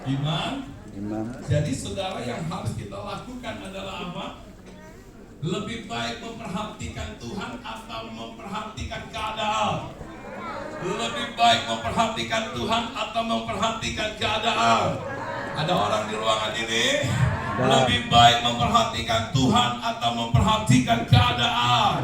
Iman. Iman. Jadi saudara, yang harus kita lakukan adalah apa? Lebih baik memperhatikan Tuhan atau memperhatikan keadaan? Lebih baik memperhatikan Tuhan atau memperhatikan keadaan? Ada orang di ruangan ini lebih baik memperhatikan Tuhan atau memperhatikan keadaan?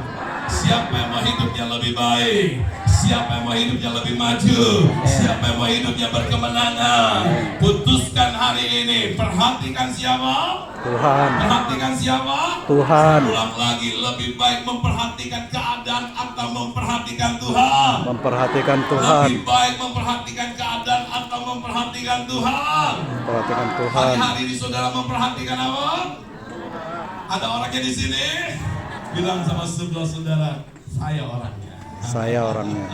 Siapa yang mau hidupnya lebih baik? Siapa yang mau hidupnya lebih maju? Siapa yang mau hidupnya berkemenangan? Putuskan hari ini. Perhatikan siapa? Tuhan. Perhatikan siapa? Tuhan. Ulang lagi, lebih baik memperhatikan keadaan atau memperhatikan Tuhan? Memperhatikan Tuhan. Lebih baik memperhatikan keadaan atau memperhatikan Tuhan? Memperhatikan Tuhan. Hari-hari ini saudara memperhatikan apa? Ada orangnya di sini? Bilang sama sebelah saudara, saya orangnya. Saya orangnya.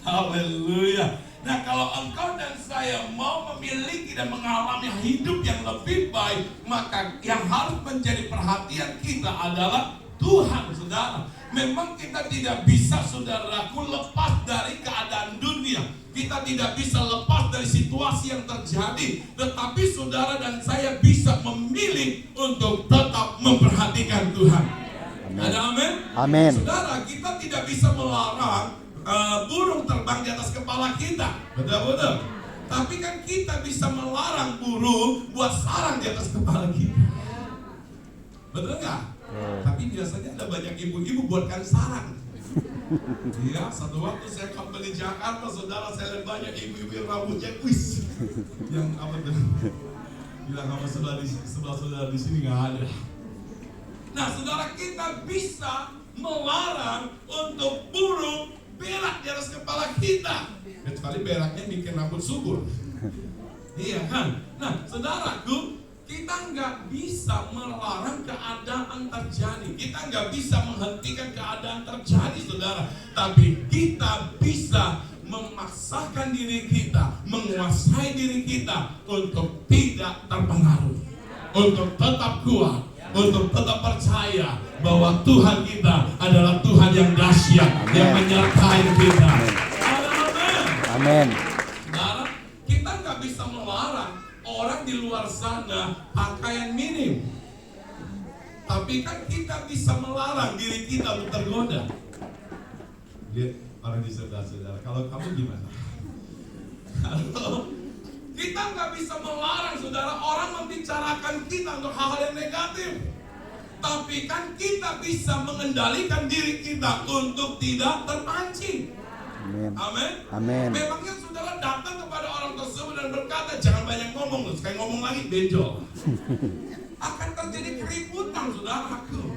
Haleluya. Nah, kalau engkau dan saya mau memiliki dan mengalami hidup yang lebih baik, maka yang harus menjadi perhatian kita adalah Tuhan, saudara. Memang kita tidak bisa, saudaraku, lepas dari keadaan dunia. Kita tidak bisa lepas dari situasi yang terjadi. Tetapi saudara dan saya bisa memilih untuk tetap memperhatikan Tuhan. Ada amin? Amin. Saudara, kita tidak bisa melarang burung terbang di atas kepala kita. Betul-betul. Tapi kan kita bisa melarang burung buat sarang di atas kepala kita. Betul nggak? Tapi biasanya ada banyak ibu-ibu buatkan sarang. Iya, satu waktu saya kembali Jakarta, saudara, saya lihat banyak ibu-ibu yang rambutnya kuis. Yang apa tuh? Bilang sama sebelah saudara di sini nggak ada. Nah, saudara, kita bisa melarang untuk burung berak di atas kepala kita, kecuali beraknya bikin rambut subur. Iya kan? Nah, saudaraku, kita nggak bisa melarang keadaan terjadi. Kita nggak bisa menghentikan keadaan terjadi, saudara. Tapi kita bisa memaksakan diri kita, menguasai diri kita untuk tidak terpengaruh, untuk tetap kuat, untuk tetap percaya bahwa Tuhan kita adalah Tuhan yang dahsyat, yang menyertai kita. Amin. Saudara, kita nggak bisa melarang orang di luar sana pakaian minim, tapi kan kita bisa melarang diri kita untuk tergoda. Lihat orang di sebelah saudara, kalau kamu gimana? Kita nggak bisa melarang, saudara, orang membicarakan kita untuk hal-hal yang negatif. Tapi kan kita bisa mengendalikan diri kita untuk tidak terpancing. Amin. Amin. Memangnya saudara datang kepada orang tersebut dan berkata, jangan banyak ngomong, sekali ngomong lagi benjol. Akan terjadi keributan, saudaraku.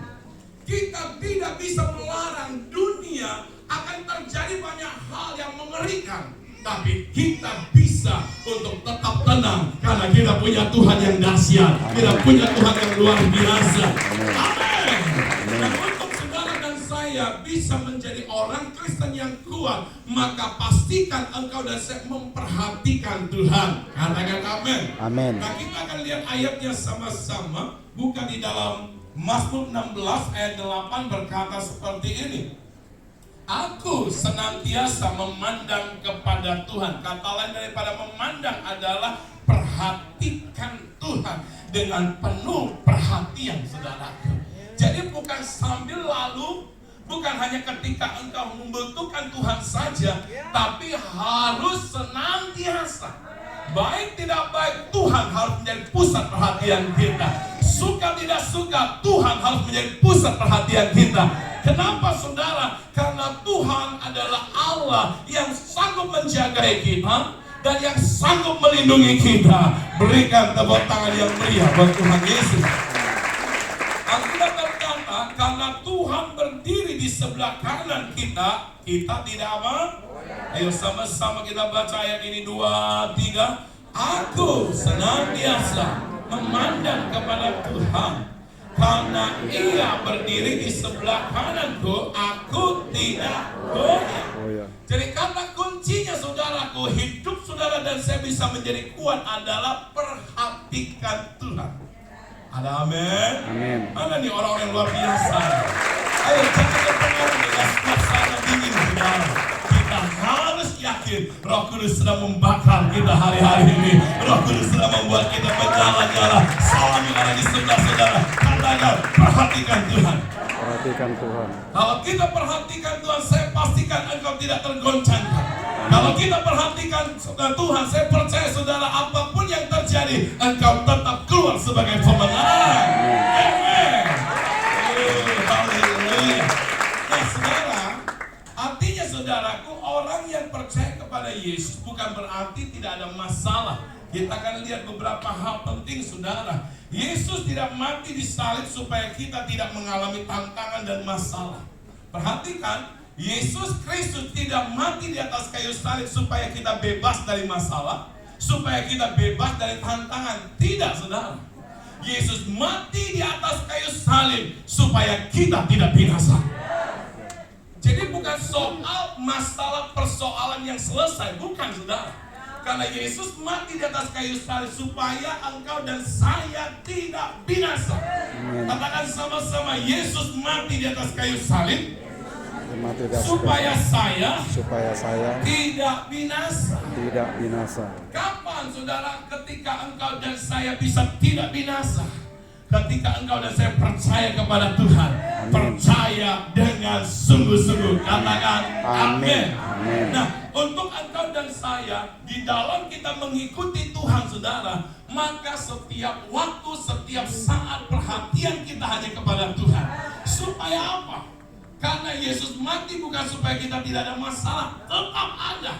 Kita tidak bisa melarang dunia, akan terjadi banyak hal yang mengerikan. Tapi kita bisa untuk tetap tenang karena kita punya Tuhan yang dahsyat, kita punya Tuhan yang luar biasa. Amin. Dan untuk saudara dan saya bisa menjadi orang Kristen yang kuat, maka pastikan engkau dan saya memperhatikan Tuhan. Katakan amin. Amin. Nah, kita akan lihat ayatnya sama-sama. Buka di dalam Mazmur 16 ayat 8 berkata seperti ini. Aku senantiasa memandang kepada Tuhan. Kata lain daripada memandang adalah perhatikan Tuhan dengan penuh perhatian, saudaraku. Jadi bukan sambil lalu, bukan hanya ketika engkau membutuhkan Tuhan saja, tapi harus senantiasa. Baik tidak baik, Tuhan harus menjadi pusat perhatian kita. Suka tidak suka, Tuhan harus menjadi pusat perhatian kita. Kenapa, saudara? Karena Tuhan adalah Allah yang sanggup menjaga kita dan yang sanggup melindungi kita. Berikan tepuk tangan yang meriah buat Tuhan Yesus. Alkitab berkata, karena Tuhan berdiri di sebelah kanan kita, kita tidak apa? Ayo sama-sama kita baca ayat ini 2, 3. Aku senantiasa memandang kepada Tuhan, karena Ia berdiri di sebelah kananku, aku tidak goyah. Jadi kata kuncinya, saudaraku, hidup saudara dan saya bisa menjadi kuat adalah perhatikan Tuhan. Ada amin? Amin. Mana nih orang-orang yang luar biasa? Ayo jangan terpengaruh dengan suasana dingin, saudara. Kita harus yakin Roh Kudus sedang membakar kita hari-hari ini. Roh Kudus sedang Perhatikan Tuhan. Kalau kita perhatikan Tuhan, saya pastikan engkau tidak tergoncangkan. Kalau kita perhatikan Tuhan, saya percaya saudara, apapun yang terjadi, engkau tetap keluar sebagai pemenang. Amen. Haleluya. Nah saudara, artinya saudaraku, orang yang percaya kepada Yesus bukan berarti tidak ada masalah. Kita akan lihat beberapa hal penting saudara. Yesus tidak mati di salib supaya kita tidak mengalami tantangan dan masalah. Perhatikan, Yesus Kristus tidak mati di atas kayu salib supaya kita bebas dari masalah, supaya kita bebas dari tantangan. Tidak saudara. Yesus mati di atas kayu salib supaya kita tidak binasa. Jadi bukan soal masalah persoalan yang selesai, bukan saudara. Karena Yesus mati di atas kayu salib supaya engkau dan saya tidak binasa. Katakan sama-sama, Yesus mati di atas kayu salib supaya saya tidak binasa. Tidak binasa. Kapan saudara ketika engkau dan saya bisa tidak binasa? Ketika engkau dan saya percaya kepada Tuhan. Amen. Percaya dengan sungguh-sungguh. Katakan amin. Nah, untuk engkau dan saya, di dalam kita mengikuti Tuhan saudara, maka setiap waktu, setiap saat perhatian kita hanya kepada Tuhan. Supaya apa? Karena Yesus mati bukan supaya kita tidak ada masalah, tetap ada.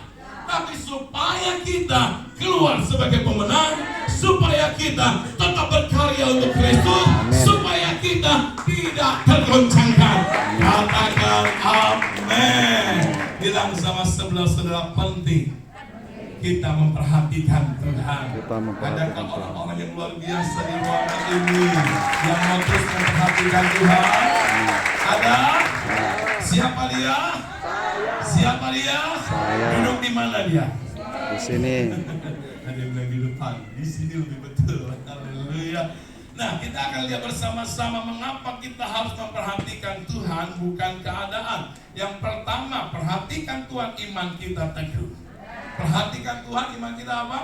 Tapi supaya kita keluar sebagai pemenang, supaya kita tetap berkarya untuk Kristus, supaya kita tidak tergoncangkan. Katakan amin. Bilang sama sebelah saudara, penting kita memperhatikan Tuhan. Adakah orang-orang yang luar biasa di ruangan ini yang mau terus memperhatikan Tuhan? Ada? Siapa dia? Siapa dia? Saya. Duduk di mana dia? Di sini. Ada yang bilang di depan, di sini lebih betul. Haleluya. Nah, kita akan lihat bersama-sama mengapa kita harus memperhatikan Tuhan, bukan keadaan. Yang pertama, perhatikan Tuhan, iman kita teguh. Perhatikan Tuhan, iman kita apa?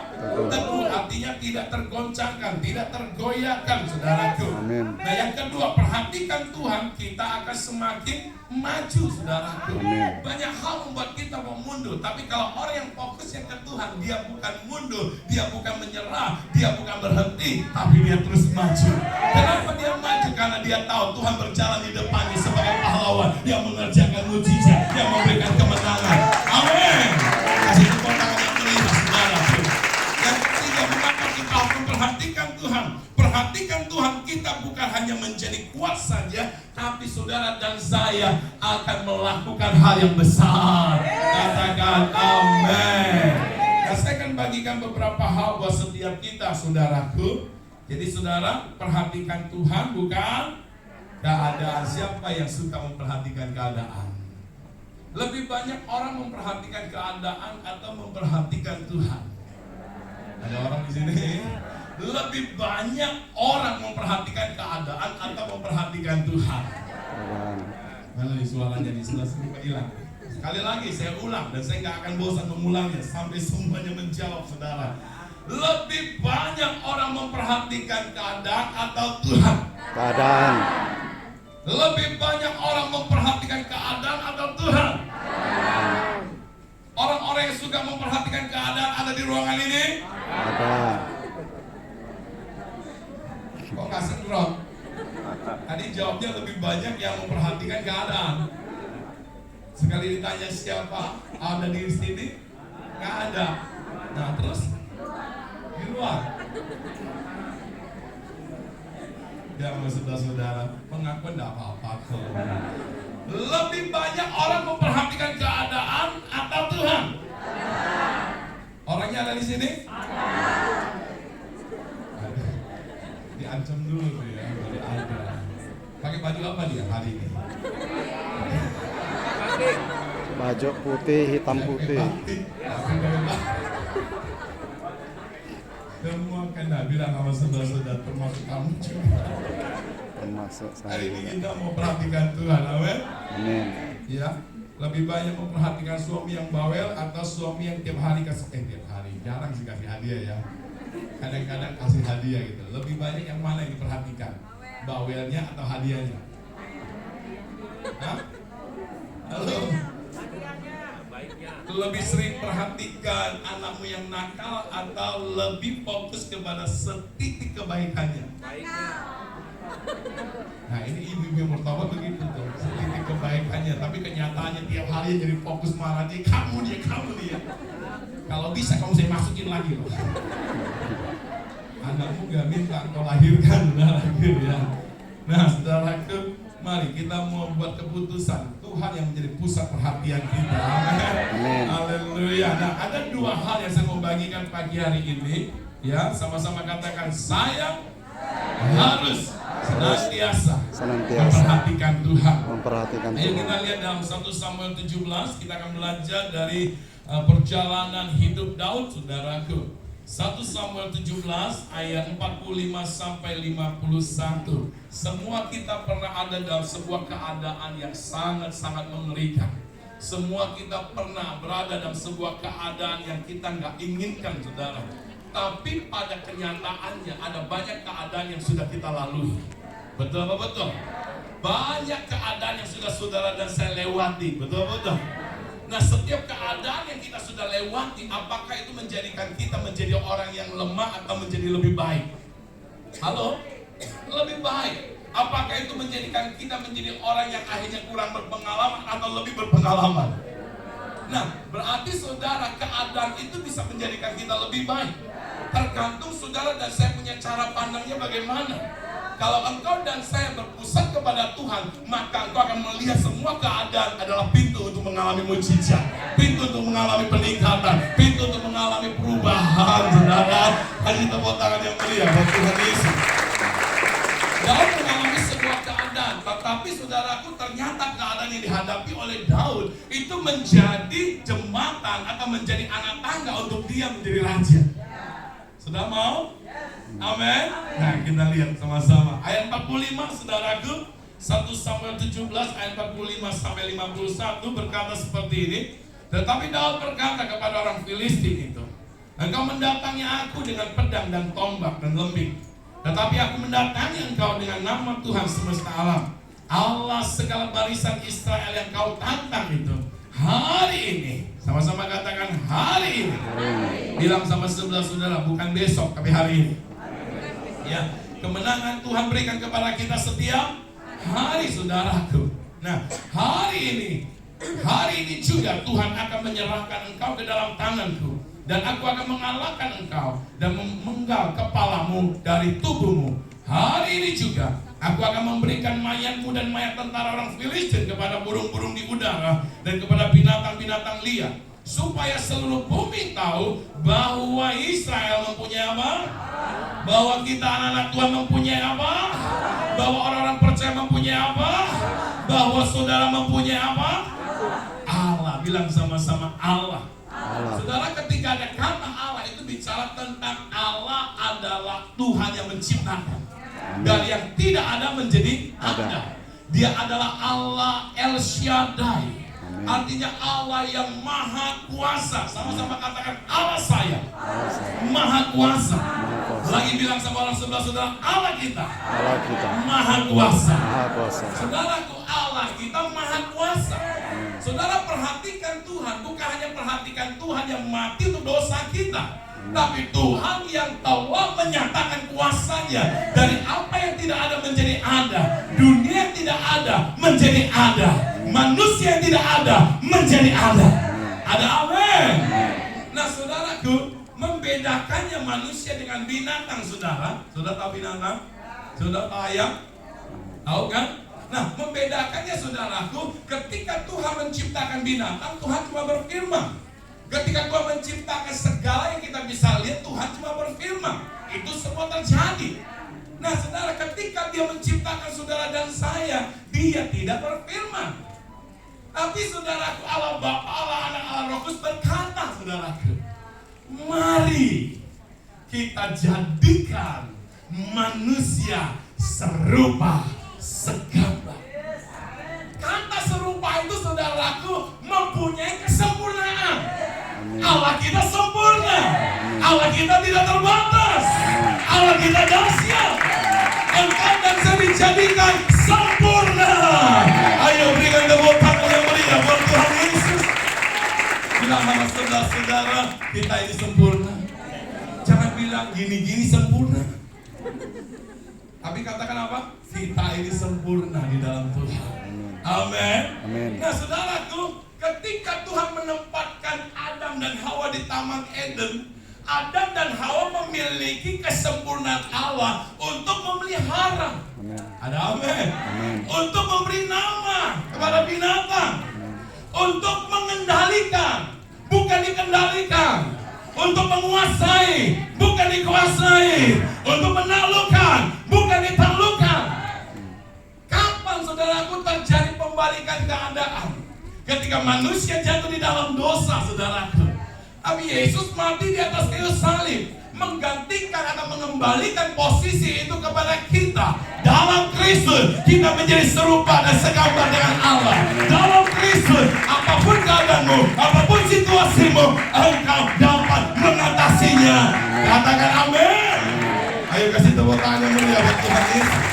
Teguh, artinya tidak tergoncangkan, tidak tergoyahkan, saudaraku. Amin. Nah, yang kedua, perhatikan Tuhan, kita akan semakin maju, saudaraku. Amin. Banyak hal membuat kita mau mundur, tapi kalau orang yang fokusnya ke Tuhan, dia bukan mundur, dia bukan menyerah, dia bukan berhenti, tapi dia terus maju. Kenapa dia maju? Karena dia tahu Tuhan berjalan di depannya sebagai pahlawan yang mengerjakan mujizat, yang memberikan kemenangan. Amin. Kasih tepuk tangan yang meriah, saudaraku. Yang ketiga, mengapa kita harus memperhatikan Tuhan? Perhatikan Tuhan, kita bukan hanya menjadi kuat saja, tapi saudara dan saya akan melakukan hal yang besar. Katakan amin. Nah, saya akan bagikan beberapa hal buat setiap kita, saudaraku. Jadi saudara, perhatikan Tuhan, bukan keadaan. Siapa yang suka memperhatikan keadaan? Lebih banyak orang memperhatikan keadaan atau memperhatikan Tuhan? Ada orang di sini? Lebih banyak orang memperhatikan keadaan atau memperhatikan Tuhan? Mana nih suaranya di sebelah sini Pak hilang? Sekali lagi saya ulang dan saya nggak akan bosan mengulangnya sampai semuanya menjawab, saudara. Lebih banyak orang memperhatikan keadaan atau Tuhan? Keadaan. Lebih banyak orang memperhatikan keadaan atau Tuhan? Orang-orang yang suka memperhatikan keadaan ada di ruangan ini? Ada. Kok nggak sinkron? Tadi jawabnya lebih banyak yang memperhatikan keadaan. Sekali ditanya siapa ada di sini? Nggak ada. Nah terus di luar. Ya saudara-saudara, pengakuan tidak apa-apa kok. Lebih banyak orang memperhatikan keadaan atau Tuhan? Orangnya ada di sini? Diancam dulu tuh ya, dari ada. Pakai baju apa dia hari ini? Baju putih, hitam putih. Semua kena bilang sama saudara-saudara, termasuk kamu juga. Termasuk saya. Hari ini kita mau perhatikan Tuhan, amin. Amin. Ya, lebih banyak memperhatikan suami yang bawel atau suami yang tiap hari kasih tiap hari. Jarang sih kasih hadiah ya. Kadang-kadang kasih hadiah gitu. Lebih banyak yang mana yang diperhatikan? Bawelnya atau hadiahnya? Hah? Halo? Lebih sering perhatikan anakmu yang nakal atau lebih fokus kepada setitik kebaikannya? Nah ini ibu-ibu yang bertobat begitu tuh, setitik kebaikannya, tapi kenyataannya tiap hari jadi fokus marah dia, kamu dia. Kalau bisa kamu saya masukin lagi loh. Anakmu gak minta kau lahirkan, udah lahir ya. Nah saudaraku, mari kita mau buat keputusan Tuhan yang menjadi pusat perhatian kita. Amin. Haleluya. Nah ada dua hal yang saya mau bagikan pagi hari ini, ya, sama-sama katakan saya harus senantiasa memperhatikan Tuhan. Ayo kita lihat dalam 1 Samuel 17, kita akan belajar dari perjalanan hidup Daud, saudaraku. 1 Samuel 17 ayat 45 sampai 51. Semua kita pernah ada dalam sebuah keadaan yang sangat-sangat mengerikan. Semua kita pernah berada dalam sebuah keadaan yang kita nggak inginkan, saudara. Tapi pada kenyataannya ada banyak keadaan yang sudah kita lalui. Betul apa betul? Banyak keadaan yang sudah saudara dan saya lewati. Betul apa betul? Nah setiap keadaan yang kita sudah lewati, apakah itu menjadikan kita menjadi orang yang lemah atau menjadi lebih baik? Halo? Lebih baik. Apakah itu menjadikan kita menjadi orang yang akhirnya kurang berpengalaman atau lebih berpengalaman? Nah berarti saudara, keadaan itu bisa menjadikan kita lebih baik. Tergantung saudara dan saya punya cara pandangnya bagaimana. Kalau engkau dan saya berpusat kepada Tuhan, maka engkau akan melihat semua keadaan adalah pintu untuk mengalami mujizat, pintu untuk mengalami peningkatan, pintu untuk mengalami perubahan, saudara. Kasih tepuk tangan yang meriah buat Tuhan Yesus. Daud mengalami sebuah keadaan, tetapi saudaraku, ternyata keadaan yang dihadapi oleh Daud itu menjadi jembatan atau menjadi anak tangga untuk dia menjadi raja. Sudah mau? Amin. Nah kita lihat sama-sama ayat 45, saudaraku. 1 Samuel 17 ayat 45 sampai 51 berkata seperti ini. Tetapi Daud berkata kepada orang Filistin itu, engkau mendatangi aku dengan pedang dan tombak dan lembing, tetapi aku mendatangi engkau dengan nama Tuhan semesta alam, Allah segala barisan Israel yang kau tantang itu. Hari ini, sama-sama katakan hari ini. Bilang sama sebelah saudara, bukan besok tapi hari ini. Ya, kemenangan Tuhan berikan kepada kita setiap hari, saudaraku. Nah, hari ini juga Tuhan akan menyerahkan engkau ke dalam tanganku, dan aku akan mengalahkan engkau dan memenggal kepalamu dari tubuhmu. Hari ini juga aku akan memberikan mayatmu dan mayat tentara orang Filistin kepada burung-burung di udara dan kepada binatang-binatang liar, supaya seluruh bumi tahu bahwa Israel mempunyai apa? Bahwa kita anak-anak Tuhan mempunyai apa? Bahwa orang-orang percaya mempunyai apa? Bahwa saudara mempunyai apa? Allah. Bilang sama-sama Allah. Saudara, ketika ada kata Allah itu bicara tentang Allah adalah Tuhan yang menciptakan. Dari yang tidak ada menjadi ada. Dia adalah Allah El Shaddai. Artinya Allah yang maha kuasa. Sama-sama katakan Allah saya maha kuasa. Lagi bilang sama orang sebelah saudara, Allah kita maha kuasa. Saudaraku, Allah kita maha kuasa. Saudara perhatikan Tuhan, bukan hanya perhatikan Tuhan yang mati untuk dosa kita, tapi Tuhan yang telah menyatakan kuasanya. Dari apa yang tidak ada menjadi ada, dunia yang tidak ada menjadi ada, manusia yang tidak ada menjadi ada. Ada amin. Nah saudaraku, membedakannya manusia dengan binatang, saudara tahu binatang? Saudara tahu ayam? Tahu kan? Nah membedakannya saudaraku, ketika Tuhan menciptakan binatang, Tuhan cuma berfirman. Ketika Tuhan menciptakan segala yang kita bisa lihat, Tuhan cuma berfirman. Itu semua terjadi. Nah saudara, ketika Dia menciptakan saudara dan saya, Dia tidak berfirman. Tapi saudaraku, Allah Bapa, Allah Anak, Allah Roh Kudus berkata, saudaraku, mari kita jadikan manusia serupa segambar. Kata serupa itu saudaraku mempunyai kesempurnaan. Allah kita sempurna. Allah kita tidak terbatas. Allah kita dahsyat. Engkau dan saya dijadikan sempurna. Ayo berikan kita ini sempurna. Jangan bilang gini-gini sempurna. Tapi katakan apa? Kita ini sempurna di dalam Tuhan. Amin. Amin. Nah saudaraku, ketika Tuhan menempatkan Adam dan Hawa di Taman Eden, Adam dan Hawa memiliki kesempurnaan Allah untuk memelihara. Amin. Ada amin. Amin. Untuk memberi nama kepada binatang. Untuk mengendalikan, bukan dikendalikan. Untuk menguasai, bukan dikuasai. Untuk menaklukkan, bukan ditaklukkan. Kapan saudaraku terjadi pembalikan keadaan? Ketika manusia jatuh di dalam dosa, saudaraku. Tapi Yesus mati di atas kayu salib, menggantikan atau mengembalikan posisi itu kepada kita. Dalam Kristus kita menjadi serupa dan segambar dengan Allah. Dalam Kristus, apapun keadaanmu, apapun situasimu, engkau dapat mengatasinya. Katakan amin. Ayo kasih tepuk tangan yang mulia buat Tuhan Yesus.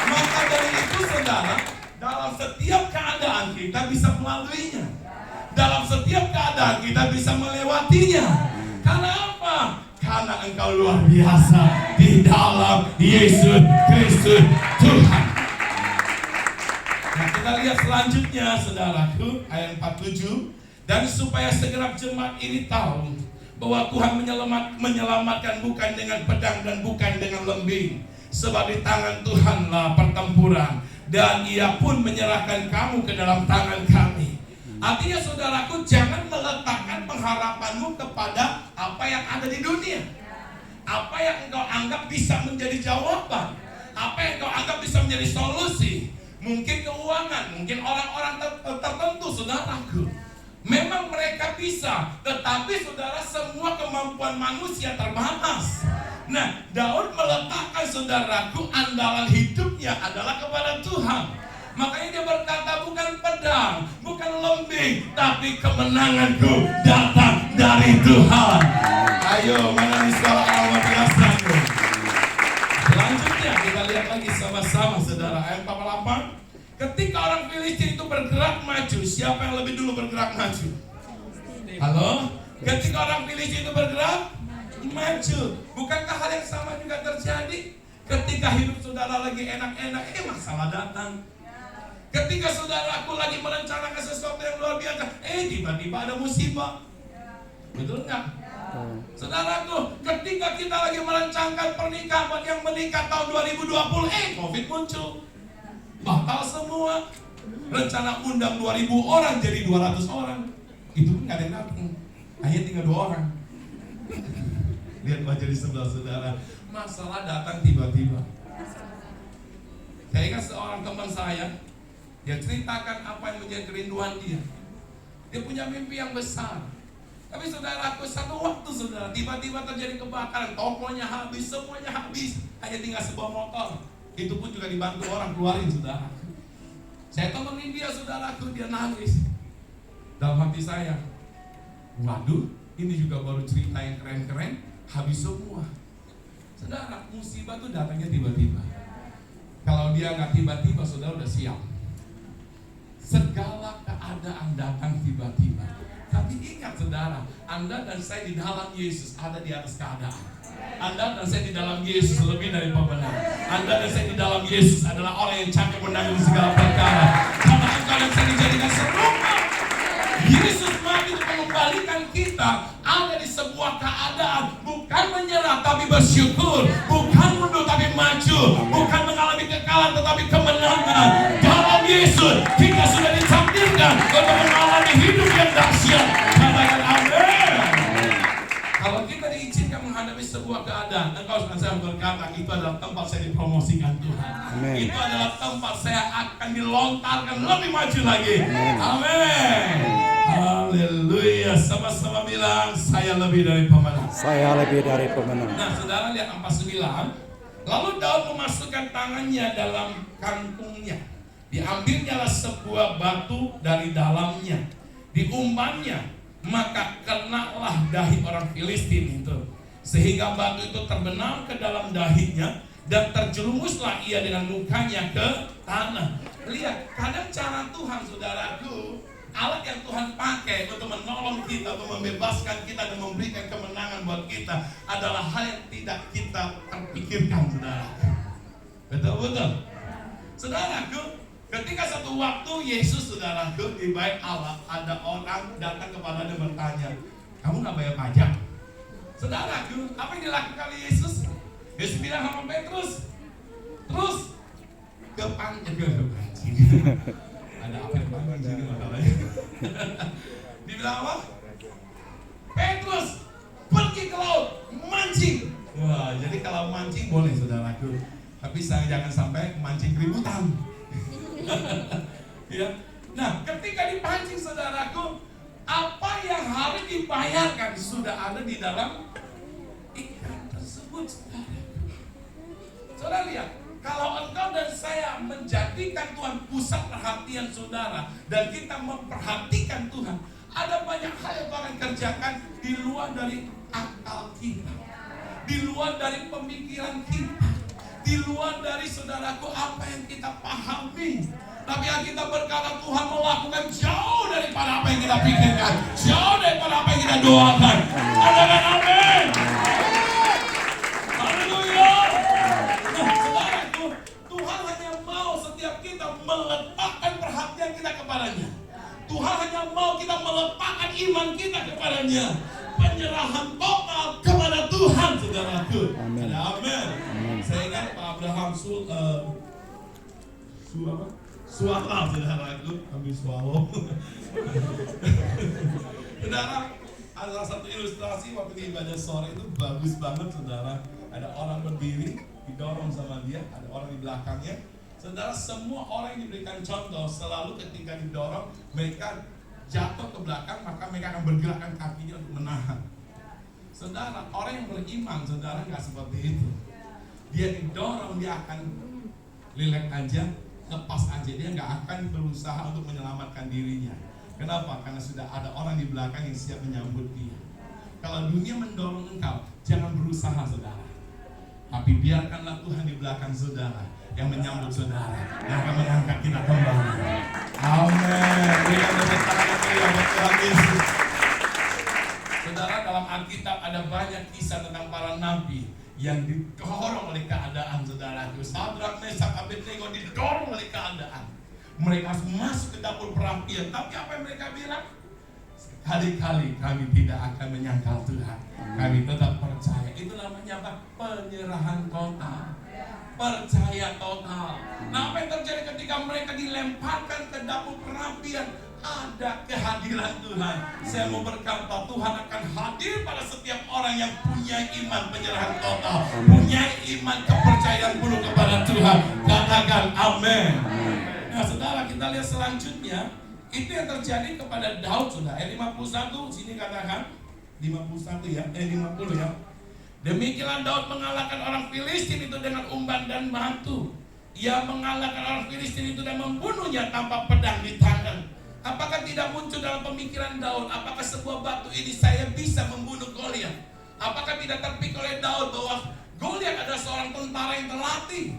Maka dari itu saudara, dalam setiap keadaan kita bisa melaluinya. Dalam setiap keadaan kita bisa melewatinya. Karena apa? Karena engkau luar biasa di dalam Yesus Kristus Tuhan. Nah kita lihat selanjutnya saudaraku, ayat 47. Dan supaya segenap jemaat ini tahu bahwa Tuhan menyelamatkan bukan dengan pedang dan bukan dengan lembing, sebab di tangan Tuhanlah pertempuran, dan Ia pun menyerahkan kamu ke dalam tangan kami. Artinya saudaraku, jangan meletakkan pengharapanmu kepada apa yang ada di dunia, apa yang engkau anggap bisa menjadi jawaban, apa yang engkau anggap bisa menjadi solusi. Mungkin keuangan, mungkin orang-orang tertentu saudaraku. Memang mereka bisa, tetapi saudara, semua kemampuan manusia terbatas. Nah, Daud meletakkan saudaraku, andalan hidupnya adalah kepada Tuhan. Makanya dia berkata, bukan pedang, bukan lembing, tapi kemenanganku datang dari Tuhan. Ayo, mana di sekolah Allah biasaku. Selanjutnya kita lihat lagi sama-sama saudara, ayat 48. Ketika orang Filistin itu bergerak maju, siapa yang lebih dulu bergerak maju? Halo? Ketika orang Filistin itu bergerak maju, bukankah hal yang sama juga terjadi? Ketika hidup saudara lagi enak-enak, masalah datang. Ketika saudaraku lagi merencanakan sesuatu yang luar biasa, tiba-tiba ada musibah. Betul nggak? Saudaraku, ketika kita lagi merencanakan pernikahan buat yang menikah tahun 2020, COVID muncul. Batal semua. Rencana undang 2000 orang jadi 200 orang. Itu pun nggak ada yang datang. Hanya tinggal 2 orang. Lihat wajah di sebelah saudara. Masalah datang tiba-tiba. Saya ingat seorang teman saya. Dia ceritakan apa yang menjadi kerinduan dia. Dia punya mimpi yang besar. Tapi saudaraku, satu waktu saudara, tiba-tiba terjadi kebakaran. Tokonya habis, semuanya habis. Hanya tinggal sebuah motor. Itu pun juga dibantu orang keluarin saudara. Saya temenin dia saudaraku, dia nangis. Dalam hati saya, waduh, ini juga baru cerita yang keren-keren, habis semua. Saudara, musibah itu datangnya tiba-tiba. Kalau dia nggak tiba-tiba, saudara udah siap. Segala keadaan datang tiba-tiba. Tapi ingat saudara, Anda dan saya di dalam Yesus ada di atas keadaan. Anda dan saya di dalam Yesus lebih dari pemenang. Anda dan saya di dalam Yesus adalah orang yang cakap menanggung segala perkara. Karena engkau dan saya dijadikan serupa. Yesus mati untuk mengembalikan kita ada di sebuah keadaan, bukan menyerah tapi bersyukur, bukan mundur tapi maju, bukan mengalami kekalahan tetapi kemenangan. Dalam Yesus kita sudah ditakdirkan untuk mengalami hidup yang dahsyat. Katakan amin. Kalau kita diizinkan menghadapi sebuah keadaan, engkau dan saya berkata, itu adalah tempat saya dipromosikan Tuhan. Amen. Itu adalah tempat saya akan dilontarkan lebih maju lagi. Amin. Haleluya. Sama-sama bilang, saya lebih dari pemenang. Saya lebih dari pemenang. Nah, saudara lihat 49. Lalu Daud memasukkan tangannya dalam kantungnya. Diambilnyalah sebuah batu dari dalamnya. Diumpannya. Maka kenalah dahi orang Filistin itu, sehingga batu itu terbenam ke dalam dahinya, dan terjerumuslah ia dengan mukanya ke tanah. Lihat, kadang cara Tuhan saudaraku alat yang Tuhan pakai untuk menolong kita, untuk membebaskan kita dan memberikan kemenangan buat kita adalah hal yang tidak kita terpikirkan, saudara. Betul-betul. Saudaraku, ketika satu waktu Yesus, saudaraku, di bait Allah, ada orang datang kepada dia bertanya, kamu gak bayar pajak? Saudaraku, apa yang dilakukan oleh Yesus? Yesus bilang sama Petrus, terus ke pancing. Ada apa yang pancing sini masalahnya? Dibilang apa? Petrus, pergi ke laut, mancing. Wah, jadi kalau mancing boleh, saudaraku. Tapi jangan sampai mancing keributan. Ya. Nah, ketika dipancing, saudaraku, apa yang harus dibayarkan sudah ada di dalam ikan tersebut, saudara. Saudara lihat, kalau engkau dan saya menjadikan Tuhan pusat perhatian saudara dan kita memperhatikan Tuhan, ada banyak hal yang Tuhan akan kerjakan di luar dari akal kita, di luar dari pemikiran kita, di luar dari, saudaraku, apa yang kita pahami. Tapi yang kita berkata Tuhan melakukan jauh daripada apa yang kita pikirkan, jauh daripada apa yang kita doakan. Katakan amin. Haleluya. Nah, saudaraku, Tuhan hanya mau setiap kita meletakkan perhatian kita kepadanya. Tuhan hanya mau kita meletakkan iman kita kepadanya. Penyerahan total kepada Tuhan, saudaraku. Amin. Amin. Saya ingat Pak Abraham Suara, saudaraku, kami swallow. Saudara, ada salah satu ilustrasi waktu di ibadah sore itu bagus banget, saudara. Ada orang berdiri, didorong sama dia, ada orang di belakangnya. Saudara, semua orang yang diberikan contoh selalu ketika didorong, mereka jatuh ke belakang, maka mereka akan bergerakkan kakinya untuk menahan. Saudara, orang yang beriman, saudara, nggak seperti itu. Dia didorong, dia akan rileks aja, lepas aja, dia nggak akan berusaha untuk menyelamatkan dirinya. Kenapa? Karena sudah ada orang di belakang yang siap menyambut dia. Kalau dunia mendorong engkau, jangan berusaha, saudara. Tapi biarkanlah Tuhan di belakang saudara yang menyambut saudara, yang akan mengangkat kita kembali. Amin. Berikan tepuk tangan yang buat Tuhan Yesus. Saudara, dalam Alkitab ada banyak kisah tentang para nabi yang didorong oleh keadaan, saudaraku. Sadrak, Mesak, Abednego didorong oleh keadaan. Mereka harus masuk ke dapur perapian. Tapi apa yang mereka bilang? Kali-kali kami tidak akan menyangkal Tuhan. Kami tetap percaya. Itu namanya apa? Penyerahan total. Percaya total. Nah, apa yang terjadi ketika mereka dilemparkan ke dapur perapian? Ada kehadiran Tuhan. Saya mau berkata, Tuhan akan hadir pada setiap orang yang punya iman penyerahan total, punya iman kepercayaan penuh kepada Tuhan. Katakan amin. Nah, saudara, kita lihat selanjutnya. Itu yang terjadi kepada Daud, saudara. Ayat 51, sini katakan 51 ya, 50 ya. Demikianlah Daud mengalahkan orang Filistin itu dengan umban dan batu. Ia mengalahkan orang Filistin itu dan membunuhnya tanpa pedang di tangan. Apakah tidak muncul dalam pemikiran Daud, apakah sebuah batu ini saya bisa membunuh Goliat? Apakah tidak terpikir oleh Daud bahwa Goliat adalah seorang tentara yang terlatih?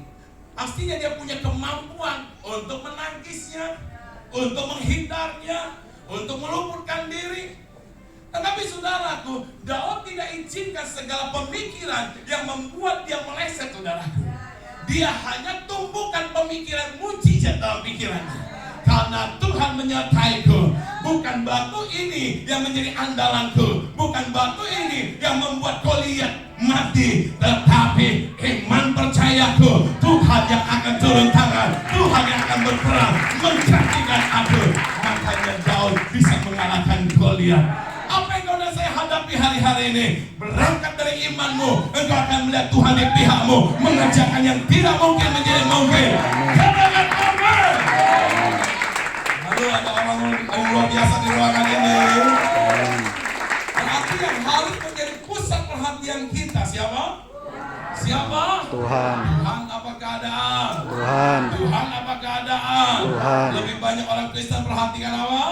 Pastinya dia punya kemampuan untuk menangkisnya, untuk menghindarnya, untuk meluputkan diri. Tetapi saudaraku, Daud tidak izinkan segala pemikiran yang membuat dia meleset, saudaraku. Dia hanya tumbuhkan pemikiran mujizat dalam pikirannya. Karena Tuhan menyertaiku. Bukan batu ini yang menjadi andalanku, bukan batu ini yang membuat Goliat mati, tetapi iman percayaku, Tuhan yang akan turun tangan, Tuhan yang akan berperang menjadikan aku. Makanya Daud bisa mengalahkan Goliat. Apa yang kau dan saya hadapi hari-hari ini? Berangkat dari imanmu, engkau akan melihat Tuhan di pihakmu, mengerjakan yang tidak mungkin menjadi mungkin. Katakan amin. Lalu ada orang yang luar biasa di ruangan ini. Berarti yang harus menjadi pusat perhatian kita siapa? Siapa? Tuhan. Tuhan apa keadaan? Tuhan. Tuhan apa keadaan? Tuhan. Lebih banyak orang Kristen perhatikan apa?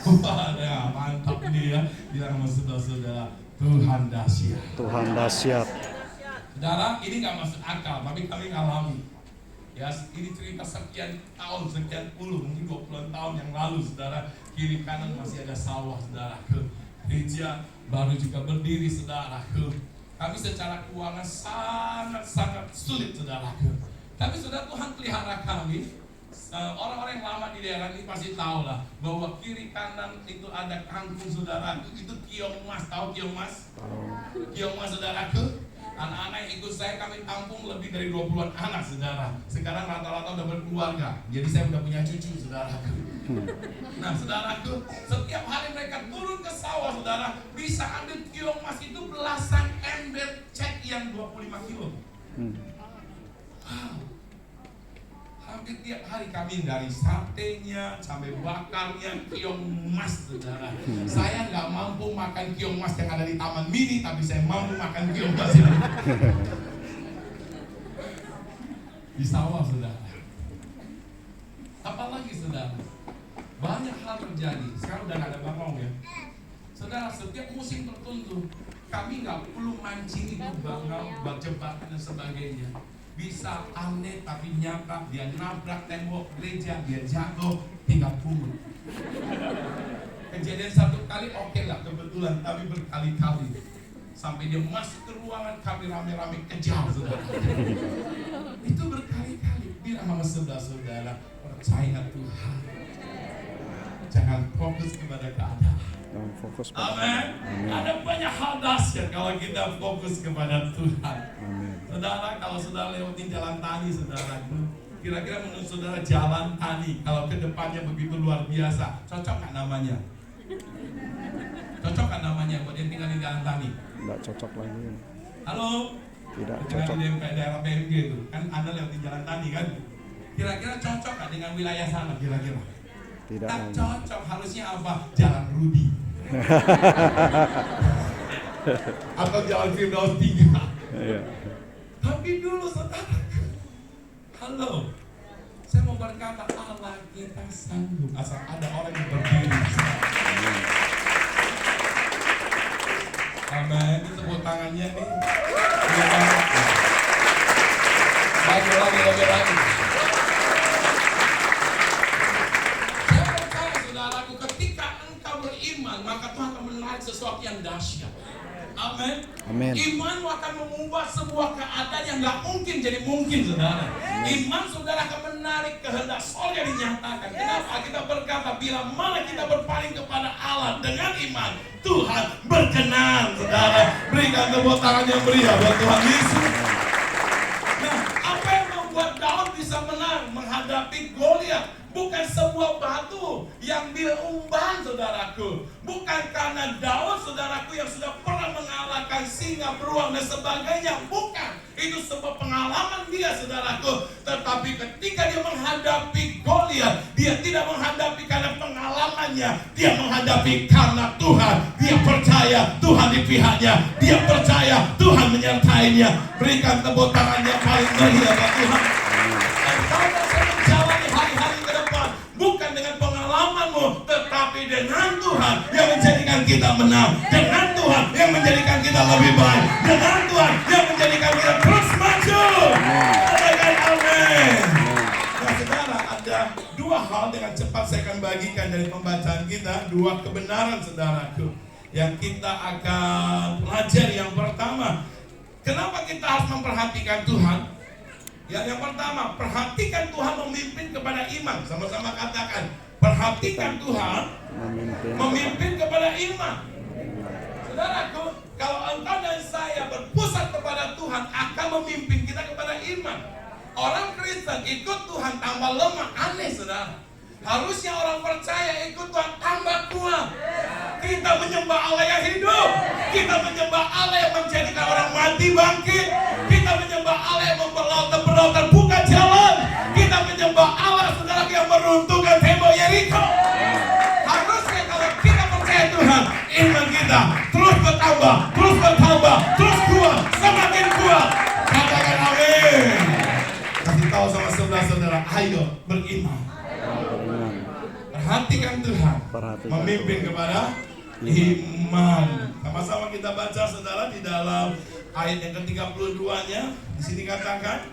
Tuhan, ya mantap ini ya. Bilang sama saudara-saudara, Tuhan dahsyat. Tuhan dahsyat. Saudara, ini gak masuk akal, tapi kami alami. Ya, ini cerita sekian tahun, sekian puluh, mungkin 20 tahun yang lalu, saudara. Kiri kanan masih ada sawah, saudaraku. Gereja baru juga berdiri, saudaraku. Kami secara keuangan sangat sulit, saudaraku. Tapi saudara, Tuhan pelihara kami. Orang-orang yang lama di daerah ini pasti tahu lah bahwa kiri kanan itu ada kangkung, saudaraku. Itu kiong mas, tahu kiong mas? Kiong mas, saudaraku. Anak-anak yang ikut saya, kami tampung lebih dari 20-an anak, saudara. Sekarang rata-rata udah berkeluarga. Jadi saya udah punya cucu, saudaraku. Nah, saudaraku, setiap hari mereka turun ke sawah, saudara, bisa ambil kiong mas itu belasan ember cek yang 25 kilo. Wow. Hampir tiap hari kami dari satenya sampai bakarnya kiong mas, saudara. Saya nggak mampu makan kiong mas yang ada di Taman Mini, tapi saya mampu makan kiong mas ini di sawah, saudara. Apalagi, saudara, banyak hal terjadi. Sekarang udah nggak ada bangau ya, saudara. Setiap musim tertentu kami nggak perlu mancing itu bangau, jebakan dan sebagainya. Bisa aneh tapi nyata, dia nabrak tembok gereja, dia jatuh, tinggal pungut. Kejadian satu kali oke lah, kebetulan, tapi berkali-kali. Sampai dia masuk ke ruangan, kami rame-rame kejar, saudara. Itu berkali-kali. Bilang sama saudara-saudara, percaya Tuhan. Jangan fokus kepada keadaan. Fokus Amin. Ada banyak hal dahsyat kalau kita fokus kepada Tuhan. Amin. Saudara, kalau saudara lewatin jalan tani, saudara, kira-kira menurut saudara jalan tani kalau ke depannya begitu luar biasa, cocok nggak namanya? Cocok nggak namanya buat yang tinggal di jalan tani? Tidak cocok lagi. Halo? Tidak Dengan cocok. di daerah PMG itu, kan Anda lewatin jalan tani kan? Kira-kira cocok nggak dengan wilayah sana kira-kira? Tidak Tak lagi. cocok, harusnya apa? Jalan Rudi. Atau jalan Firdaus 3. Iya. Tapi dulu, saudara, halo, saya mau berkata Allah kita sanggup asal ada orang yang berdiri. Amin. Ini tepuk tangannya nih. Lagi. Saya percaya, saudaraku, ketika engkau beriman, maka Tuhan akan menarik sesuatu yang dahsyat. Amin. Amin. Iman akan mengubah sebuah keadaan yang nggak mungkin jadi mungkin, saudara. Iman saudara akan menarik kehendak sorga dinyatakan. Kenapa kita berkata bila mana kita berpaling kepada Allah dengan iman, Tuhan berkenan, saudara. Berikan tepuk tangan yang meriah buat Tuhan Yesus. Nah, apa yang membuat Daud bisa menang menghadapi Goliat? Bukan sebuah batu yang diumban, saudaraku. Bukan karena Daud, saudaraku, yang sudah pernah mengalahkan singa, beruang dan sebagainya. Bukan. Itu sebuah pengalaman dia, saudaraku. Tetapi ketika dia menghadapi Goliat, dia tidak menghadapi karena pengalamannya. Dia menghadapi karena Tuhan. Dia percaya Tuhan di pihaknya. Dia percaya Tuhan menyertainya. Berikan tepuk tangan yang paling meriah buat Tuhan. Dan kau akan menjalani hari-hari ke depan bukan dengan pengalamanmu, tetapi dengan Tuhan yang menjadikan kita menang, dengan Tuhan yang menjadikan kita lebih baik, dengan Tuhan yang menjadikan kita terus maju. Katakan amin. Nah, saudara, ada dua hal dengan cepat saya akan bagikan dari pembacaan kita, dua kebenaran, saudaraku, yang kita akan pelajari. Yang pertama, kenapa kita harus memperhatikan Tuhan? Yang pertama, perhatikan Tuhan memimpin kepada iman. Sama-sama katakan, perhatikan Tuhan memimpin kepada iman. Saudaraku, kalau engkau dan saya berpusat kepada Tuhan, akan memimpin kita kepada iman. Orang Kristen ikut Tuhan tambah lemah, aneh, saudara. Harusnya orang percaya ikut Tuhan tambah kuat. Kita menyembah Allah yang hidup. Kita menyembah Allah yang menjadikan orang mati bangkit. Kita menyembah Allah yang memperlaut terbuka jalan. Kita menyembah Allah, saudara, yang meruntuhkan tembok Yeriko. Harusnya kalau kita percaya Tuhan, iman kita terus bertambah, terus bertambah, terus kuat, semakin kuat. Katakan amin. Kasih tahu sama saudara-saudara, ayo beriman. Perhatikan Tuhan memimpin kepada iman. Sama-sama kita baca, saudara, di dalam ayat yang ke-32-nya. Di sini katakan,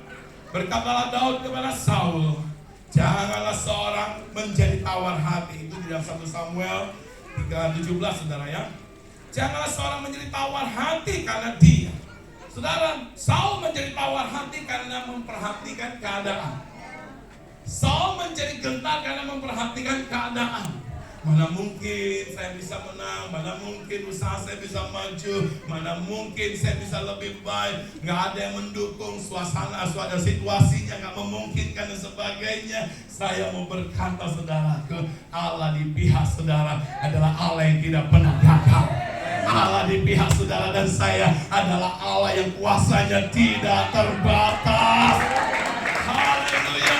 Berkatalah Daud kepada Saul, janganlah seorang menjadi tawar hati. Itu di dalam 1 Samuel 3:17, saudara ya. Janganlah seorang menjadi tawar hati karena dia. Saudara, Saul menjadi tawar hati karena memperhatikan keadaan. Saul menjadi gentar karena memperhatikan keadaan. Mana mungkin saya bisa menang, mana mungkin usaha saya bisa maju, mana mungkin saya bisa lebih baik. Nggak ada yang mendukung, suasana situasinya nggak memungkinkan dan sebagainya. Saya mau berkata saudaraku, Allah di pihak saudara adalah Allah yang tidak pernah gagal. Allah di pihak saudara dan saya adalah Allah yang kuasanya tidak terbatas. Haleluya.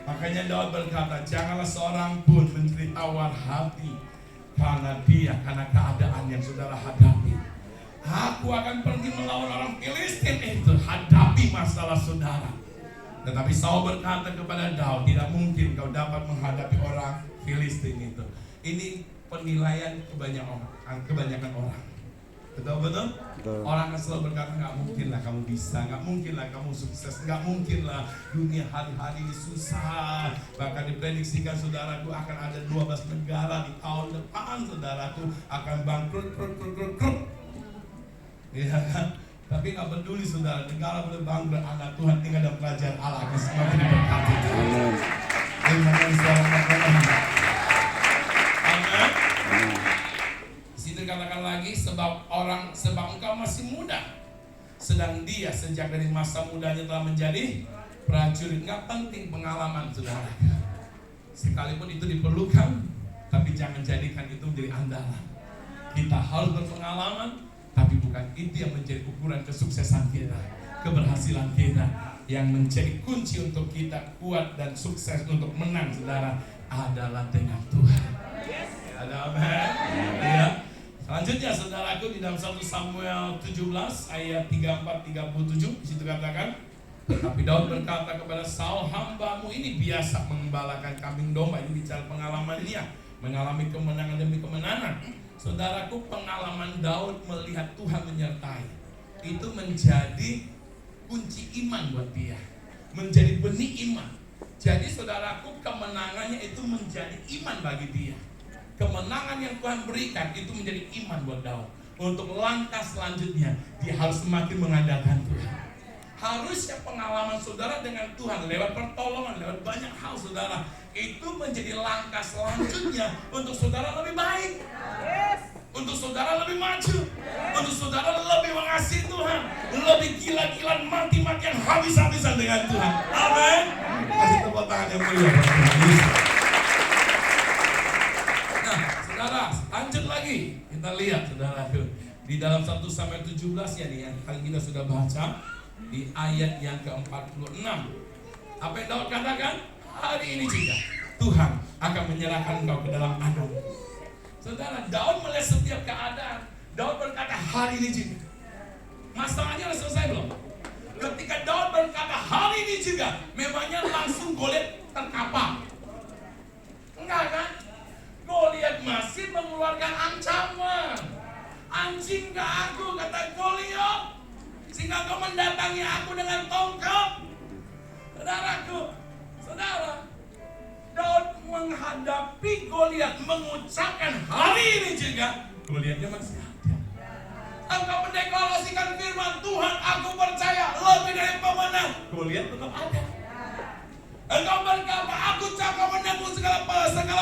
Makanya Daud berkata, janganlah seorang pun menjadi tawar hati karena keadaan yang saudara hadapi. Aku akan pergi melawan orang Filistin itu, hadapi masalah saudara. Tetapi Saul berkata kepada Daud, tidak mungkin kau dapat menghadapi orang Filistin itu. Ini penilaian kebanyakan orang. Betul-betul? Orang akan selalu berkata, nggak mungkin lah kamu bisa, nggak mungkin lah kamu sukses, nggak mungkin lah dunia hari-hari ini susah. Bahkan diprediksikan saudaraku akan ada 12 negara di tahun depan, saudaraku akan bangkrut. Ya kan? Tapi nggak peduli saudara, negara boleh bangkrut, anak Tuhan tinggal dalam kerajaan Allah akan semakin diberkati. Amin. Amin. Dikatakan lagi, sebab engkau masih muda, sedang dia sejak dari masa mudanya telah menjadi prajurit. Nggak penting pengalaman saudara, sekalipun itu diperlukan, tapi jangan jadikan itu menjadi andalan. Kita harus berpengalaman, tapi bukan itu yang menjadi ukuran kesuksesan kita, keberhasilan kita. Yang menjadi kunci untuk kita kuat dan sukses untuk menang, saudara, adalah dengan Tuhan. Ada amin. Ya. Selanjutnya saudaraku di dalam 1 Samuel 17 ayat 34-37 di situ katakan, tapi Daud berkata kepada Saul, hambamu ini biasa mengembalakan kambing domba. Ini bicara pengalaman dia, mengalami kemenangan demi kemenangan. Saudaraku, pengalaman Daud melihat Tuhan menyertai itu menjadi kunci iman buat dia, menjadi benih iman. Jadi saudaraku, kemenangannya itu menjadi iman bagi dia. Kemenangan yang Tuhan berikan itu menjadi iman buat Daud. Untuk langkah selanjutnya, dia harus semakin mengandalkan Tuhan. Harusnya pengalaman saudara dengan Tuhan lewat pertolongan, lewat banyak hal saudara, itu menjadi langkah selanjutnya untuk saudara lebih baik, untuk saudara lebih maju, untuk saudara lebih mengasihi Tuhan, lebih gila-gilaan, mati-matian, habis-habisan dengan Tuhan. Amin. Kasih tepuk tangan yang mulia. Saudara, lanjut lagi. Kita lihat saudara di dalam 1 Samuel 17 ya nih, yang kali kita sudah baca di ayat yang ke-46. Apa yang Daud katakan? Hari ini juga Tuhan akan menyerahkan engkau ke dalam tangan. Saudara, Daud melihat setiap keadaan. Daud berkata hari ini juga. Masalahnya sudah selesai belum? Ketika Daud berkata hari ini juga, memangnya langsung Goliat terkapar? Enggak kan? Goliat masih mengeluarkan ancaman. Anjing gak aku, kata Goliat, sehingga kau mendatangi aku dengan tongkat. Saudaraku, saudara, Daud menghadapi Goliat, mengucapkan hari ini juga, Goliatnya masih ada. Engkau mendeklarasikan firman Tuhan, aku percaya lebih dari pemenang, Goliat tetap ada. Engkau berkata, aku cakap menembus segala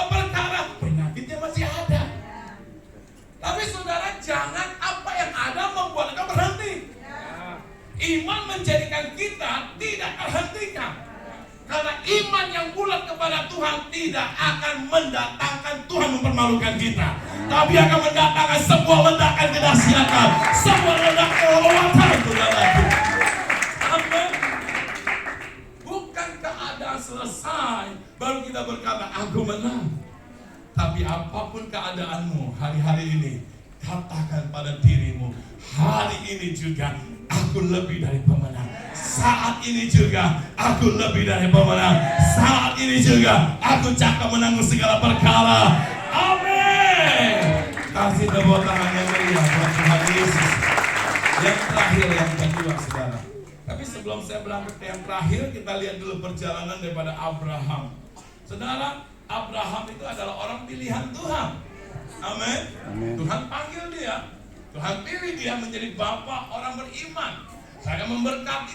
perkara, penyakitnya masih ada. Tapi saudara, jangan apa yang ada membuat engkau berhenti. Iman menjadikan kita tidak terhentikan. Karena iman yang bulat kepada Tuhan tidak akan mendatangkan Tuhan mempermalukan kita, tapi akan mendatangkan sebuah ledakan kedahsyatan, sebuah ledakan kelewatan, saudara. Amin. Bukan keadaan selesai baru kita berkata aku menang. Tapi apapun keadaanmu hari-hari ini, katakan pada dirimu, hari ini juga aku lebih dari pemenang. Saat ini juga aku lebih dari pemenang. Saat ini juga aku cakap menanggung segala perkara. Amin. Kasih tepuk tangan yang meriah buat Tuhan Yesus. Yang terakhir terakhir yang kedua, saudara. Tapi sebelum saya berangkat ke yang terakhir, kita lihat dulu perjalanan daripada Abraham. Saudara, Abraham itu adalah orang pilihan Tuhan. Amin. Tuhan panggil dia, Tuhan pilih dia menjadi bapak orang beriman. Saya memberkati